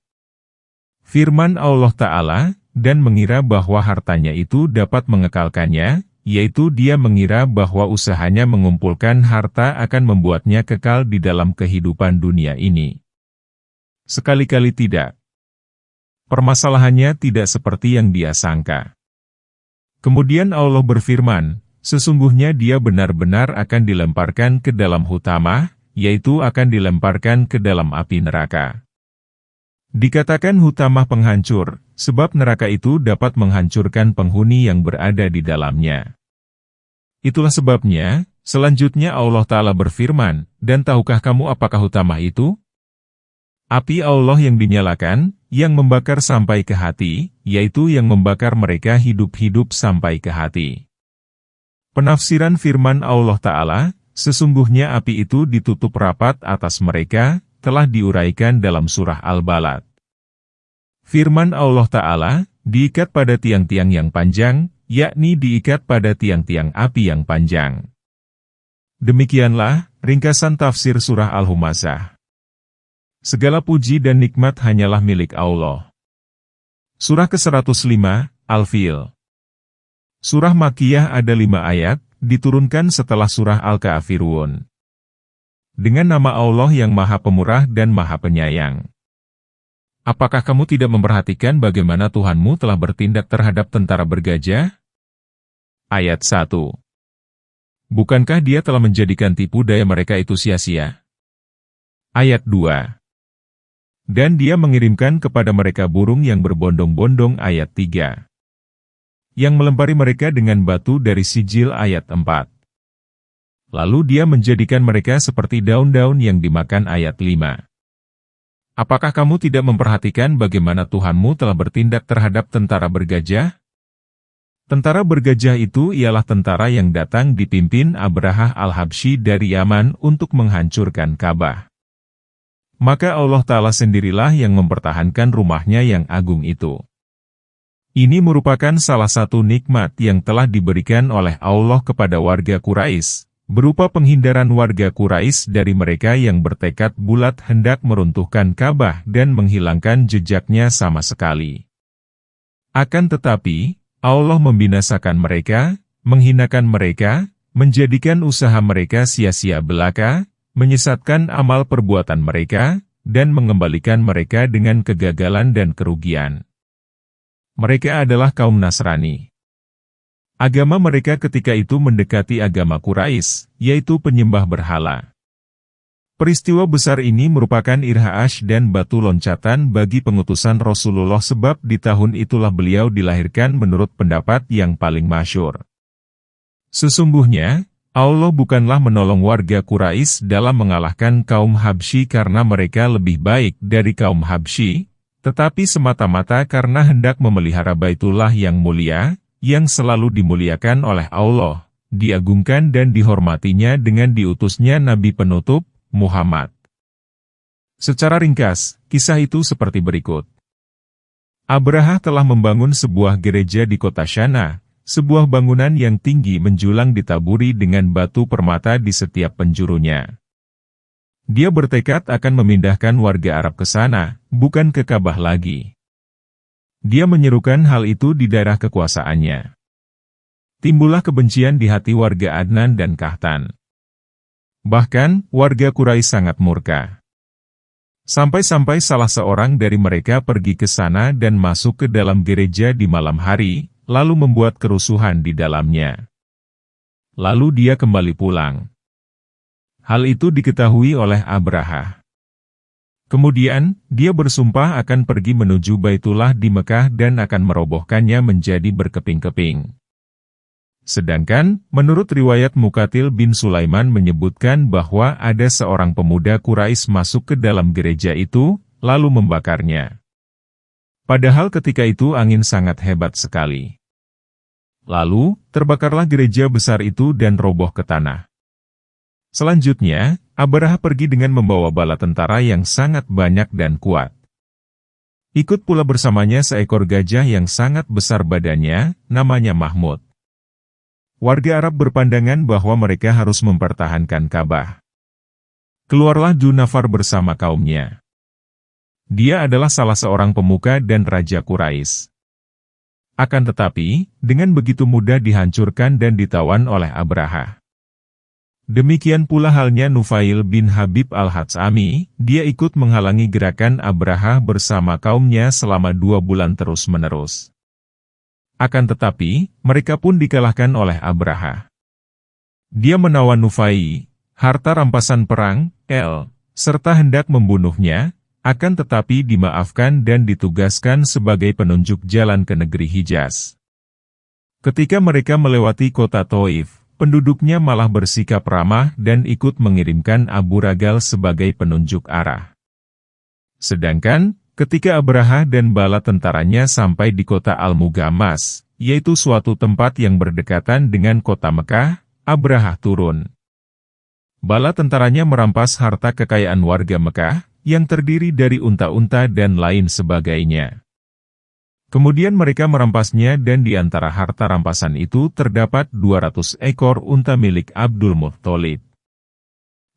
Firman Allah Ta'ala, dan mengira bahwa hartanya itu dapat mengekalkannya, yaitu dia mengira bahwa usahanya mengumpulkan harta akan membuatnya kekal di dalam kehidupan dunia ini. Sekali-kali tidak. Permasalahannya tidak seperti yang dia sangka. Kemudian Allah berfirman, sesungguhnya dia benar-benar akan dilemparkan ke dalam Hutamah, yaitu akan dilemparkan ke dalam api neraka. Dikatakan Hutamah penghancur, sebab neraka itu dapat menghancurkan penghuni yang berada di dalamnya. Itulah sebabnya, selanjutnya Allah Ta'ala berfirman, dan tahukah kamu apakah Hutamah itu? Api Allah yang dinyalakan, yang membakar sampai ke hati, yaitu yang membakar mereka hidup-hidup sampai ke hati. Penafsiran firman Allah Ta'ala, sesungguhnya api itu ditutup rapat atas mereka, telah diuraikan dalam surah Al-Balad. Firman Allah Ta'ala, diikat pada tiang-tiang yang panjang, yakni diikat pada tiang-tiang api yang panjang. Demikianlah, ringkasan tafsir surah Al-Humazah. Segala puji dan nikmat hanyalah milik Allah. Surah ke-105, Al-Fil. Surah Makkiyah ada 5 ayat, diturunkan setelah surah Al-Kafirun. Dengan nama Allah yang Maha Pemurah dan Maha Penyayang. Apakah kamu tidak memperhatikan bagaimana Tuhanmu telah bertindak terhadap tentara bergajah? Ayat 1. Bukankah dia telah menjadikan tipu daya mereka itu sia-sia? Ayat 2. Dan dia mengirimkan kepada mereka burung yang berbondong-bondong ayat 3. Yang melempari mereka dengan batu dari sijil ayat 4. Lalu dia menjadikan mereka seperti daun-daun yang dimakan ayat 5. Apakah kamu tidak memperhatikan bagaimana Tuhanmu telah bertindak terhadap tentara bergajah? Tentara bergajah itu ialah tentara yang datang dipimpin Abrahah al-Habsyi dari Yaman untuk menghancurkan Ka'bah. Maka Allah Ta'ala sendirilah yang mempertahankan rumahnya yang agung itu. Ini merupakan salah satu nikmat yang telah diberikan oleh Allah kepada warga Quraisy, berupa penghindaran warga Quraisy dari mereka yang bertekad bulat hendak meruntuhkan Ka'bah dan menghilangkan jejaknya sama sekali. Akan tetapi, Allah membinasakan mereka, menghinakan mereka, menjadikan usaha mereka sia-sia belaka, menyesatkan amal perbuatan mereka, dan mengembalikan mereka dengan kegagalan dan kerugian. Mereka adalah kaum Nasrani. Agama mereka ketika itu mendekati agama Quraisy, yaitu penyembah berhala. Peristiwa besar ini merupakan irhaash dan batu loncatan bagi pengutusan Rasulullah sebab di tahun itulah beliau dilahirkan menurut pendapat yang paling masyhur. Sesungguhnya, Allah bukanlah menolong warga Quraisy dalam mengalahkan kaum Habsyi karena mereka lebih baik dari kaum Habsyi, tetapi semata-mata karena hendak memelihara Baitullah yang mulia, yang selalu dimuliakan oleh Allah, diagungkan dan dihormatinya dengan diutusnya Nabi penutup, Muhammad. Secara ringkas, kisah itu seperti berikut. Abrahah telah membangun sebuah gereja di kota Syana, sebuah bangunan yang tinggi menjulang ditaburi dengan batu permata di setiap penjurunya. Dia bertekad akan memindahkan warga Arab ke sana, bukan ke Ka'bah lagi. Dia menyerukan hal itu di daerah kekuasaannya. Timbullah kebencian di hati warga Adnan dan Kahtan. Bahkan, warga Quraisy sangat murka. Sampai-sampai salah seorang dari mereka pergi ke sana dan masuk ke dalam gereja di malam hari, lalu membuat kerusuhan di dalamnya. Lalu dia kembali pulang. Hal itu diketahui oleh Abrahah. Kemudian, dia bersumpah akan pergi menuju Baitullah di Mekah dan akan merobohkannya menjadi berkeping-keping. Sedangkan, menurut riwayat Muqatil bin Sulaiman menyebutkan bahwa ada seorang pemuda Quraisy masuk ke dalam gereja itu, lalu membakarnya. Padahal ketika itu angin sangat hebat sekali. Lalu, terbakarlah gereja besar itu dan roboh ke tanah. Selanjutnya, Abrahah pergi dengan membawa bala tentara yang sangat banyak dan kuat. Ikut pula bersamanya seekor gajah yang sangat besar badannya, namanya Mahmud. Warga Arab berpandangan bahwa mereka harus mempertahankan Ka'bah. Keluarlah Junafar bersama kaumnya. Dia adalah salah seorang pemuka dan raja Quraisy. Akan tetapi, dengan begitu mudah dihancurkan dan ditawan oleh Abrahah. Demikian pula halnya Nufail bin Habib al-Hatsami, dia ikut menghalangi gerakan Abrahah bersama kaumnya selama 2 bulan terus-menerus. Akan tetapi, mereka pun dikalahkan oleh Abrahah. Dia menawan Nufail, harta rampasan perang, serta hendak membunuhnya, akan tetapi dimaafkan dan ditugaskan sebagai penunjuk jalan ke negeri Hijaz. Ketika mereka melewati kota Taif, penduduknya malah bersikap ramah dan ikut mengirimkan Abu Ragal sebagai penunjuk arah. Sedangkan, ketika Abrahah dan bala tentaranya sampai di kota Al-Mugammas, yaitu suatu tempat yang berdekatan dengan kota Mekah, Abrahah turun. Bala tentaranya merampas harta kekayaan warga Mekah, yang terdiri dari unta-unta dan lain sebagainya. Kemudian mereka merampasnya dan di antara harta rampasan itu terdapat 200 ekor unta milik Abdul Muththalib.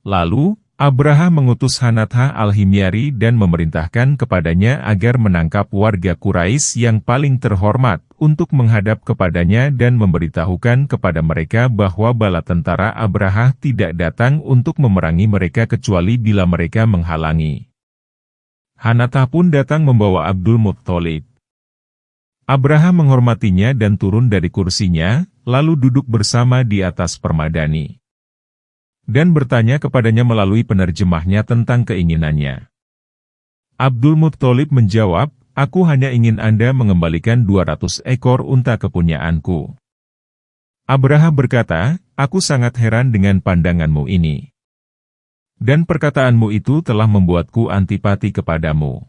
Lalu, Abrahah mengutus Hanatha al-Himyari dan memerintahkan kepadanya agar menangkap warga Quraisy yang paling terhormat untuk menghadap kepadanya dan memberitahukan kepada mereka bahwa bala tentara Abrahah tidak datang untuk memerangi mereka kecuali bila mereka menghalangi. Hanatha pun datang membawa Abdul Muththalib. Abrahah menghormatinya dan turun dari kursinya, lalu duduk bersama di atas permadani. Dan bertanya kepadanya melalui penerjemahnya tentang keinginannya. Abdul Muththalib menjawab, "Aku hanya ingin Anda mengembalikan 200 ekor unta kepunyaanku." Abrahah berkata, "Aku sangat heran dengan pandanganmu ini. Dan perkataanmu itu telah membuatku antipati kepadamu."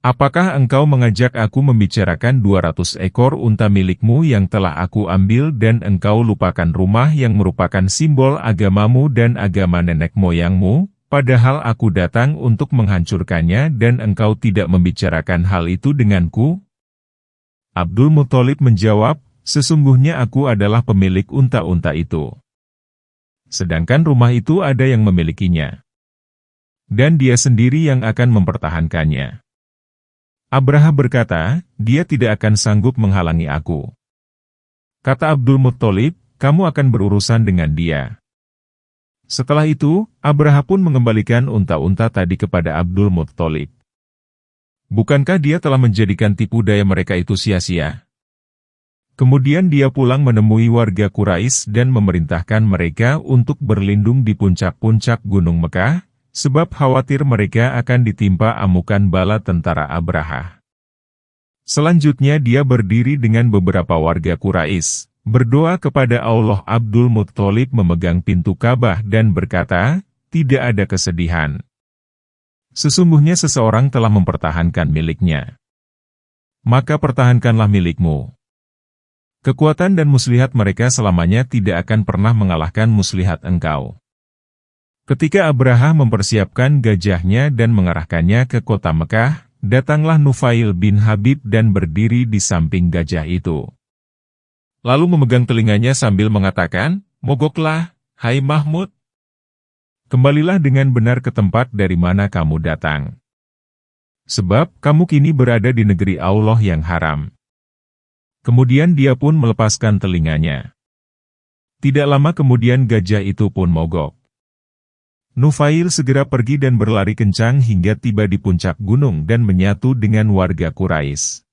Apakah engkau mengajak aku membicarakan 200 ekor unta milikmu yang telah aku ambil dan engkau lupakan rumah yang merupakan simbol agamamu dan agama nenek moyangmu, padahal aku datang untuk menghancurkannya dan engkau tidak membicarakan hal itu denganku?" Abdul Muthalib menjawab, "Sesungguhnya aku adalah pemilik unta-unta itu. Sedangkan rumah itu ada yang memilikinya. Dan dia sendiri yang akan mempertahankannya." Abraha berkata, "Dia tidak akan sanggup menghalangi aku." Kata Abdul Muthalib, "Kamu akan berurusan dengan dia." Setelah itu, Abraha pun mengembalikan unta-unta tadi kepada Abdul Muthalib. Bukankah dia telah menjadikan tipu daya mereka itu sia-sia? Kemudian dia pulang menemui warga Quraisy dan memerintahkan mereka untuk berlindung di puncak-puncak Gunung Mekah, sebab khawatir mereka akan ditimpa amukan bala tentara Abraha. Selanjutnya dia berdiri dengan beberapa warga Quraisy, berdoa kepada Allah. Abdul Muthalib memegang pintu Ka'bah dan berkata, "Tidak ada kesedihan. Sesungguhnya seseorang telah mempertahankan miliknya. Maka pertahankanlah milikmu. Kekuatan dan muslihat mereka selamanya tidak akan pernah mengalahkan muslihat engkau." Ketika Abraha mempersiapkan gajahnya dan mengarahkannya ke kota Mekah, datanglah Nufail bin Habib dan berdiri di samping gajah itu. Lalu memegang telinganya sambil mengatakan, "Mogoklah, hai Mahmud. Kembalilah dengan benar ke tempat dari mana kamu datang. Sebab kamu kini berada di negeri Allah yang haram." Kemudian dia pun melepaskan telinganya. Tidak lama kemudian gajah itu pun mogok. Nufail segera pergi dan berlari kencang hingga tiba di puncak gunung dan menyatu dengan warga Quraisy.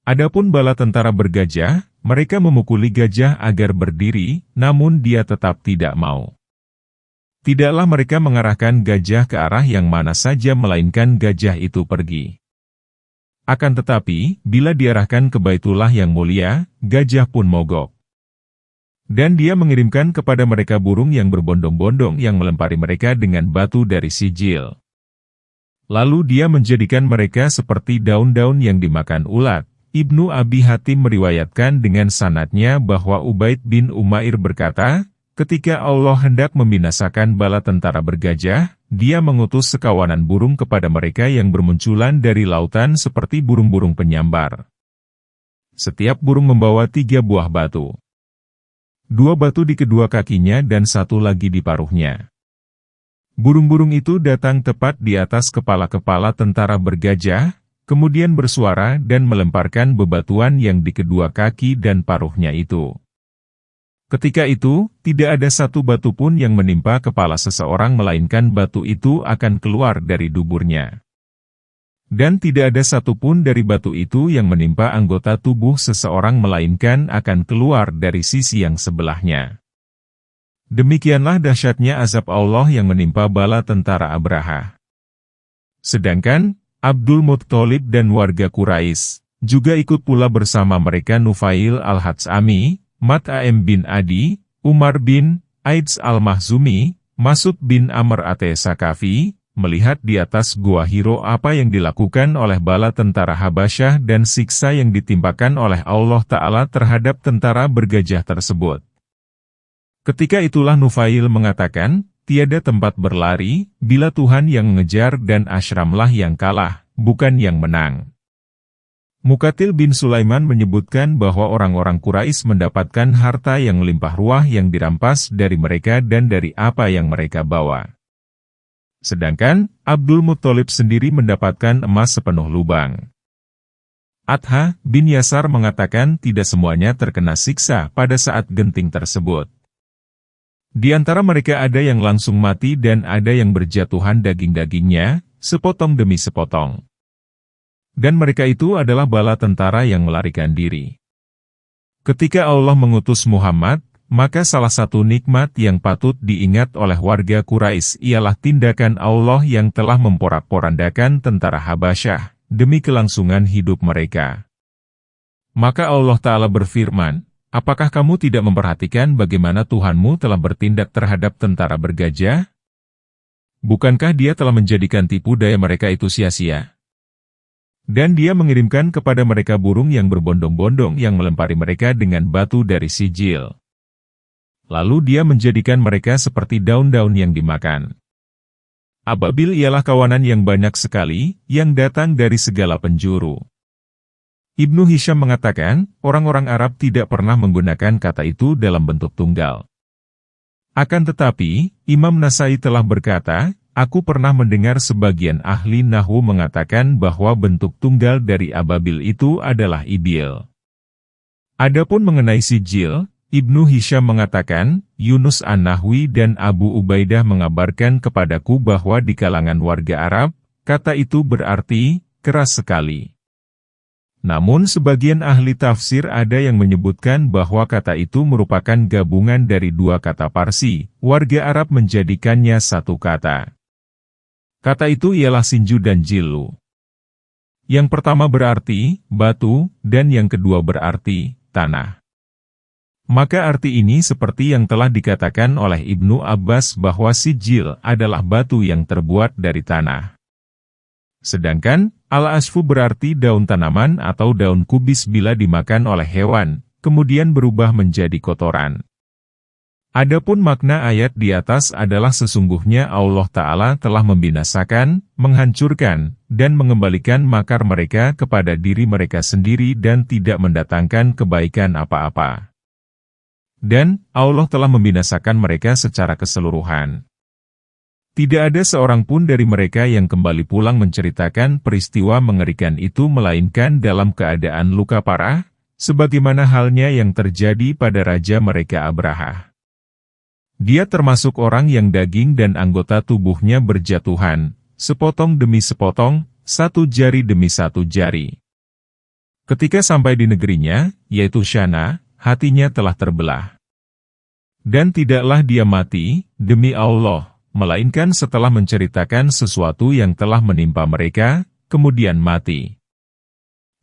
Adapun bala tentara bergajah, mereka memukuli gajah agar berdiri, namun dia tetap tidak mau. Tidaklah mereka mengarahkan gajah ke arah yang mana saja melainkan gajah itu pergi. Akan tetapi, bila diarahkan ke Baitullah yang mulia, gajah pun mogok. Dan dia mengirimkan kepada mereka burung yang berbondong-bondong yang melempari mereka dengan batu dari sijil. Lalu dia menjadikan mereka seperti daun-daun yang dimakan ulat. Ibnu Abi Hatim meriwayatkan dengan sanadnya bahwa Ubaid bin Umair berkata, ketika Allah hendak membinasakan bala tentara bergajah, dia mengutus sekawanan burung kepada mereka yang bermunculan dari lautan seperti burung-burung penyambar. Setiap burung membawa 3 buah batu. 2 batu di kedua kakinya dan 1 lagi di paruhnya. Burung-burung itu datang tepat di atas kepala-kepala tentara bergajah, kemudian bersuara dan melemparkan bebatuan yang di kedua kaki dan paruhnya itu. Ketika itu, tidak ada 1 batu pun yang menimpa kepala seseorang melainkan batu itu akan keluar dari duburnya. Dan tidak ada 1 pun dari batu itu yang menimpa anggota tubuh seseorang melainkan akan keluar dari sisi yang sebelahnya. Demikianlah dahsyatnya azab Allah yang menimpa bala tentara Abraha. Sedangkan, Abdul Muthalib dan warga Quraisy juga ikut pula bersama mereka Nufail al-Hatsami, Mat'aim bin Adi, Umar bin Aids al-Mahzumi, Mas'ud bin Amr at-Sakafi, melihat di atas Gua Hiro apa yang dilakukan oleh bala tentara Habasyah dan siksa yang ditimpakan oleh Allah Ta'ala terhadap tentara bergajah tersebut. Ketika itulah Nufail mengatakan, tiada tempat berlari, bila Tuhan yang mengejar dan Ashramlah yang kalah, bukan yang menang. Muqatil bin Sulaiman menyebutkan bahwa orang-orang Quraisy mendapatkan harta yang melimpah ruah yang dirampas dari mereka dan dari apa yang mereka bawa. Sedangkan, Abdul Muthalib sendiri mendapatkan emas sepenuh lubang. Atha bin Yasar mengatakan tidak semuanya terkena siksa pada saat genting tersebut. Di antara mereka ada yang langsung mati dan ada yang berjatuhan daging-dagingnya, sepotong demi sepotong. Dan mereka itu adalah bala tentara yang melarikan diri. Ketika Allah mengutus Muhammad, maka salah satu nikmat yang patut diingat oleh warga Quraisy ialah tindakan Allah yang telah memporak-porandakan tentara Habasyah, demi kelangsungan hidup mereka. Maka Allah Ta'ala berfirman, apakah kamu tidak memperhatikan bagaimana Tuhanmu telah bertindak terhadap tentara bergajah? Bukankah dia telah menjadikan tipu daya mereka itu sia-sia? Dan dia mengirimkan kepada mereka burung yang berbondong-bondong yang melempari mereka dengan batu dari sijil. Lalu dia menjadikan mereka seperti daun-daun yang dimakan. Ababil ialah kawanan yang banyak sekali, yang datang dari segala penjuru. Ibnu Hisham mengatakan, orang-orang Arab tidak pernah menggunakan kata itu dalam bentuk tunggal. Akan tetapi, Imam Nasai telah berkata, aku pernah mendengar sebagian ahli nahwu mengatakan bahwa bentuk tunggal dari ababil itu adalah ibil. Adapun mengenai sijil, Ibnu Hisham mengatakan, Yunus An-Nahwi dan Abu Ubaidah mengabarkan kepadaku bahwa di kalangan warga Arab, kata itu berarti keras sekali. Namun sebagian ahli tafsir ada yang menyebutkan bahwa kata itu merupakan gabungan dari dua kata Parsi, warga Arab menjadikannya satu kata. Kata itu ialah sinju dan jilu. Yang pertama berarti batu, dan yang kedua berarti tanah. Maka arti ini seperti yang telah dikatakan oleh Ibnu Abbas bahwa sijil adalah batu yang terbuat dari tanah. Sedangkan, al-asfu berarti daun tanaman atau daun kubis bila dimakan oleh hewan, kemudian berubah menjadi kotoran. Adapun makna ayat di atas adalah sesungguhnya Allah Ta'ala telah membinasakan, menghancurkan, dan mengembalikan makar mereka kepada diri mereka sendiri dan tidak mendatangkan kebaikan apa-apa. Dan, Allah telah membinasakan mereka secara keseluruhan. Tidak ada seorang pun dari mereka yang kembali pulang menceritakan peristiwa mengerikan itu melainkan dalam keadaan luka parah, sebagaimana halnya yang terjadi pada raja mereka Abraha. Dia termasuk orang yang daging dan anggota tubuhnya berjatuhan, sepotong demi sepotong, satu jari demi satu jari. Ketika sampai di negerinya, yaitu Syana, hatinya telah terbelah. Dan tidaklah dia mati, demi Allah, melainkan setelah menceritakan sesuatu yang telah menimpa mereka, kemudian mati.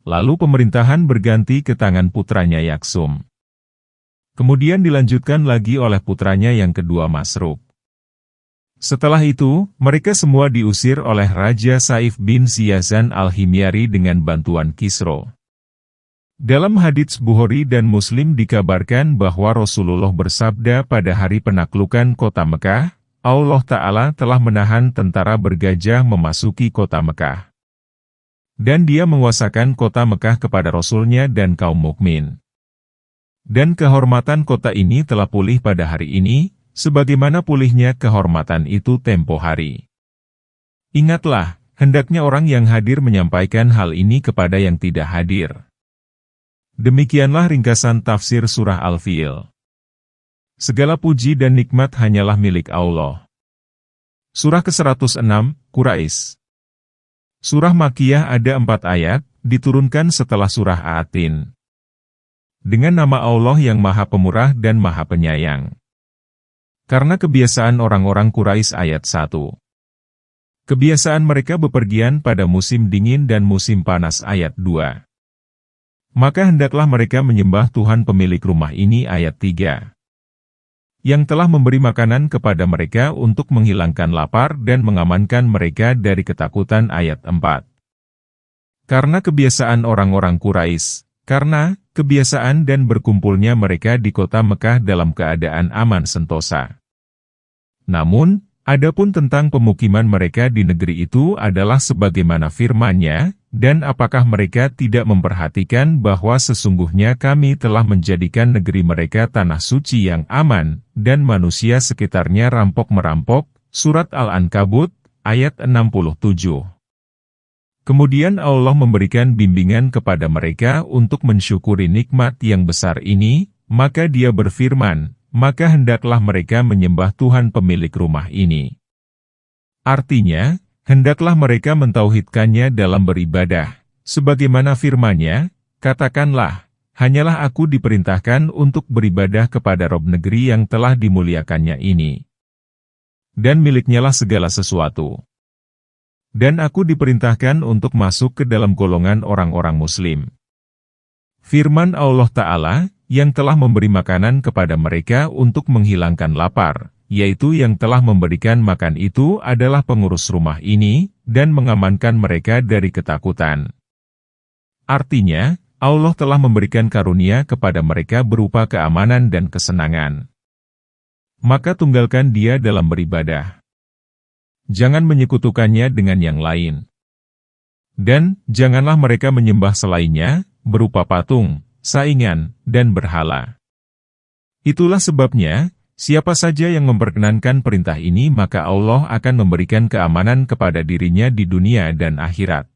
Lalu pemerintahan berganti ke tangan putranya Yaksum. Kemudian dilanjutkan lagi oleh putranya yang kedua Masruk. Setelah itu, mereka semua diusir oleh Raja Saif bin Ziyazan al-Himyari dengan bantuan Kisro. Dalam hadits Bukhari dan Muslim dikabarkan bahwa Rasulullah bersabda pada hari penaklukan kota Mekah, Allah Ta'ala telah menahan tentara bergajah memasuki kota Mekah. Dan dia menguasakan kota Mekah kepada Rasulnya dan kaum mukmin. Dan kehormatan kota ini telah pulih pada hari ini, sebagaimana pulihnya kehormatan itu tempo hari. Ingatlah, hendaknya orang yang hadir menyampaikan hal ini kepada yang tidak hadir. Demikianlah ringkasan tafsir surah Al-Fil. Segala puji dan nikmat hanyalah milik Allah. Surah ke-106, Quraisy. Surah Makkiyah ada 4 ayat, diturunkan setelah surah A'atin. Dengan nama Allah yang Maha Pemurah dan Maha Penyayang. Karena kebiasaan orang-orang Quraisy ayat 1. Kebiasaan mereka bepergian pada musim dingin dan musim panas ayat 2. Maka hendaklah mereka menyembah Tuhan pemilik rumah ini ayat 3. Yang telah memberi makanan kepada mereka untuk menghilangkan lapar dan mengamankan mereka dari ketakutan ayat 4. Karena kebiasaan orang-orang Quraisy, karena kebiasaan dan berkumpulnya mereka di kota Mekah dalam keadaan aman sentosa. Namun, adapun tentang pemukiman mereka di negeri itu adalah sebagaimana firman-Nya, dan apakah mereka tidak memperhatikan bahwa sesungguhnya kami telah menjadikan negeri mereka tanah suci yang aman, dan manusia sekitarnya rampok-merampok, surat Al-Ankabut, ayat 67. Kemudian Allah memberikan bimbingan kepada mereka untuk mensyukuri nikmat yang besar ini, maka Dia berfirman, maka hendaklah mereka menyembah Tuhan pemilik rumah ini. Artinya, hendaklah mereka mentauhidkannya dalam beribadah, sebagaimana firman-Nya, katakanlah, hanyalah aku diperintahkan untuk beribadah kepada Rob negeri yang telah dimuliakannya ini. Dan miliknyalah segala sesuatu. Dan aku diperintahkan untuk masuk ke dalam golongan orang-orang Muslim. Firman Allah Ta'ala, yang telah memberi makanan kepada mereka untuk menghilangkan lapar, yaitu yang telah memberikan makan itu adalah pengurus rumah ini, dan mengamankan mereka dari ketakutan. Artinya, Allah telah memberikan karunia kepada mereka berupa keamanan dan kesenangan. Maka tunggalkan Dia dalam beribadah. Jangan menyekutukannya dengan yang lain. Dan, janganlah mereka menyembah selainnya, berupa patung, saingan, dan berhala. Itulah sebabnya, siapa saja yang memperkenankan perintah ini maka Allah akan memberikan keamanan kepada dirinya di dunia dan akhirat.